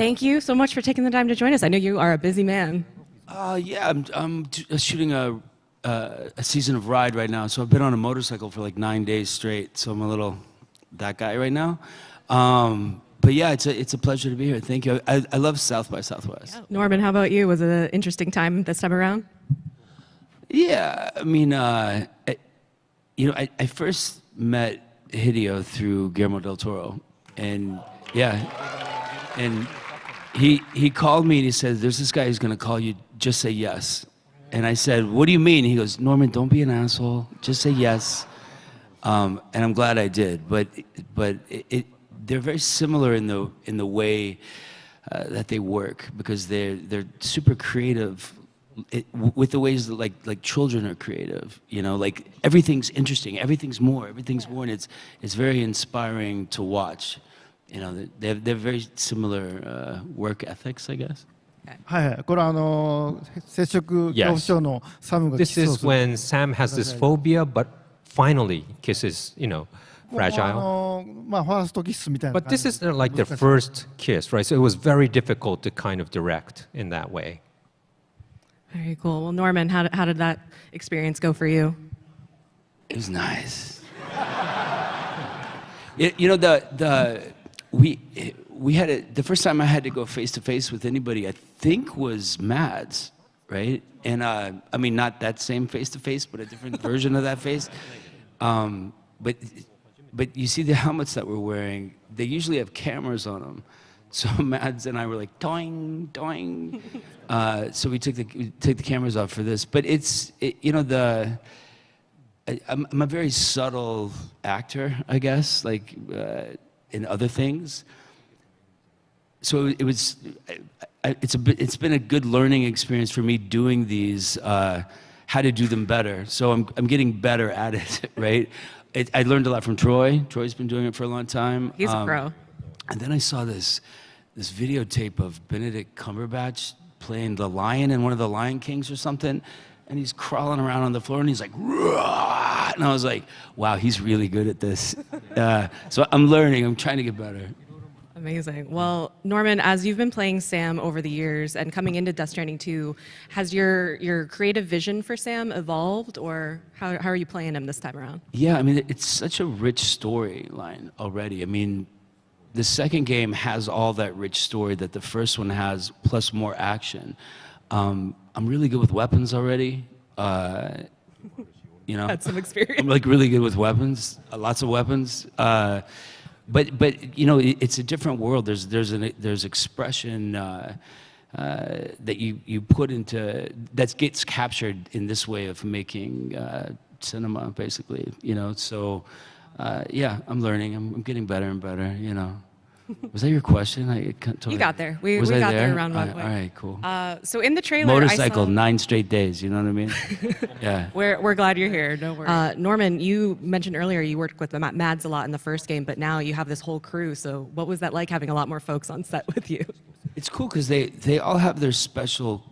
Thank you so much for taking the time to join us. I know you are a busy man. Yeah, I'm shooting a season of Ride right now, so I've been on a motorcycle for like 9 days straight. So I'm a little that guy right now. But yeah, it's a pleasure to be here. Thank you. I love South by Southwest. Yeah. Norman, how about you? Was it an interesting time this time around? Yeah, I mean, I first met Hideo through Guillermo del Toro, and he called me and he said, "There's this guy who's gonna call you. Just say yes." And I said, "What do you mean?" He goes, "Norman, don't be an asshole. Just say yes." And I'm glad I did. But they're very similar in the way that they work, because they're super creative. With the ways that like children are creative, like everything's interesting, everything's more, and it's very inspiring to watch. They're very similar work ethics, I guess. はいはい、これ接触恐怖症のサムが This is when Sam has this phobia, but finally kisses, fragile. まあファーストキスみたいな But this is like their first kiss, right? So it was very difficult to kind of direct in that way. Very cool. Well, Norman, how did that experience go for you? It was nice. We had the first time I had to go face to face with anybody, I think, was Mads, right? And I mean, not that same face to face, but a different version of that face. But you see the helmets that we're wearing, they usually have cameras on them. So Mads and I were like, doing, doing. So we took the cameras off for this. But I'm a very subtle actor, I guess, like in other things. So it's been a good learning experience for me doing these, how to do them better. So I'm getting better at it, right? I learned a lot from Troy. Troy's been doing it for a long time. He's a pro. And then I saw this videotape of Benedict Cumberbatch playing the lion in one of the Lion Kings or something, and he's crawling around on the floor, and he's like, "Rah!" And I was like, wow, he's really good at this. So I'm learning. I'm trying to get better. Amazing. Well, Norman, as you've been playing Sam over the years and coming into Death Stranding 2, has your creative vision for Sam evolved, or how are you playing him this time around? Yeah, I mean, it's such a rich storyline already. I mean, the second game has all that rich story that the first one has, plus more action. I'm really good with weapons already. Had some experience. I'm like really good with weapons, lots of weapons. But it's a different world. There's expression that you put into that gets captured in this way of making cinema, basically. So yeah, I'm learning. I'm getting better and better. Was that your question? You got there. We got there around one point. All right, cool. So in the trailer, motorcycle, I saw... 9 straight days. You know what I mean? Yeah. We're glad you're here. Don't worry. Norman, you mentioned earlier you worked with Mads a lot in the first game, but now you have this whole crew. So what was that like, having a lot more folks on set with you? It's cool because they all have their special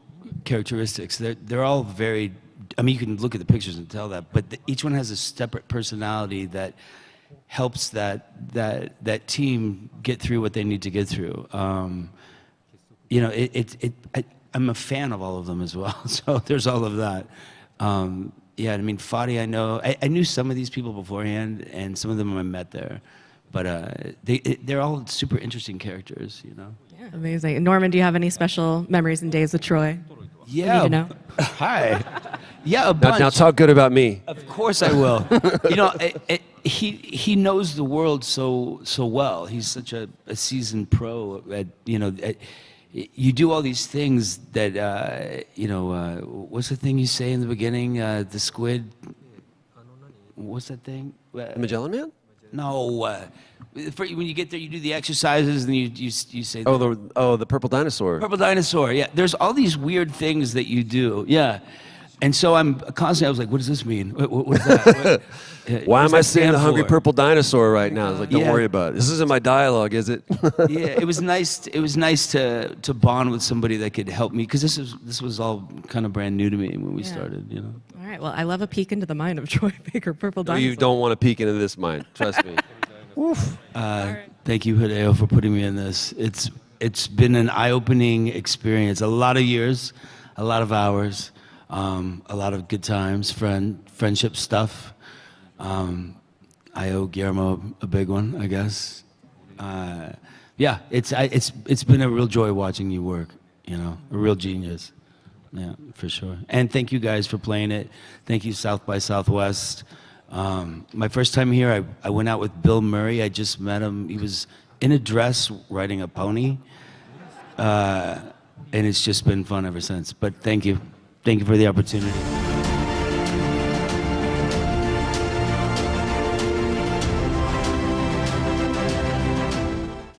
characteristics. They're all very. I mean, you can look at the pictures and tell that, but each one has a separate personality that helps that team get through what they need to get through. I'm a fan of all of them as well, so there's all of that. Yeah, I mean, Fadi, I know. I knew some of these people beforehand, and some of them I met there, but they're all super interesting characters, Yeah, amazing. Norman, do you have any special memories and days with Troy? Yeah. You know? Hi. Yeah, a bunch. Now talk good about me. Of course I will. He knows the world so well. He's such a seasoned pro. You do all these things that what's the thing you say in the beginning? The squid. What's that thing? The Magellan Man? No. When you get there, you do the exercises, and you say. The purple dinosaur. Purple dinosaur. Yeah. There's all these weird things that you do. Yeah. And so I was like, what does this mean? What is that? Why am I seeing the hungry purple dinosaur right now? I was like, don't worry about it. This isn't my dialogue, is it? Yeah, it was nice. It was nice to bond with somebody that could help me, because this was all kind of brand new to me when we started. All right. Well, I love a peek into the mind of Troy Baker, Purple Dinosaur. You don't want to peek into this mind. Trust me. Thank you, Hideo, for putting me in this. it's been an eye-opening experience. A lot of years, a lot of hours, a lot of good times, friendship stuff. I owe Guillermo a big one, I guess. Yeah, it's been a real joy watching you work. You know, a real genius. Yeah, for sure. And thank you guys for playing it. Thank you, South by Southwest. My first time here, I went out with Bill Murray. I just met him. He was in a dress riding a pony. And it's just been fun ever since. But thank you. Thank you for the opportunity.